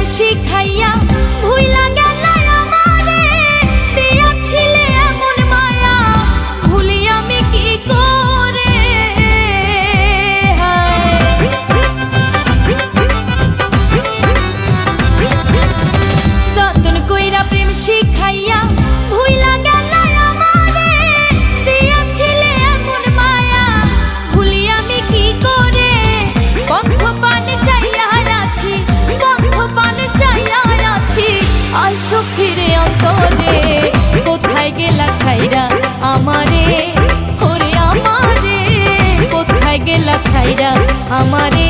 শিখাইয়া ভুইলা গেলা আমারে, দিয়াছিলে এমন মায়া ভুলি আমি কি করে। যতন কইরা প্রেম শিখাইয়া ভুইলা গেলা আমারে, দিয়াছিলে এমন মায়া ভুলি আমি কি করে। বন্ধ পানে চাইয়া আছি, বন্ধ পানে চাইয়া আছি, আইসো ফিরে অন্তরে। কোথায় গেলা ছাইরা আমারে, ওরে আমারে, কোথায় গেলা ছাইরা আমারে।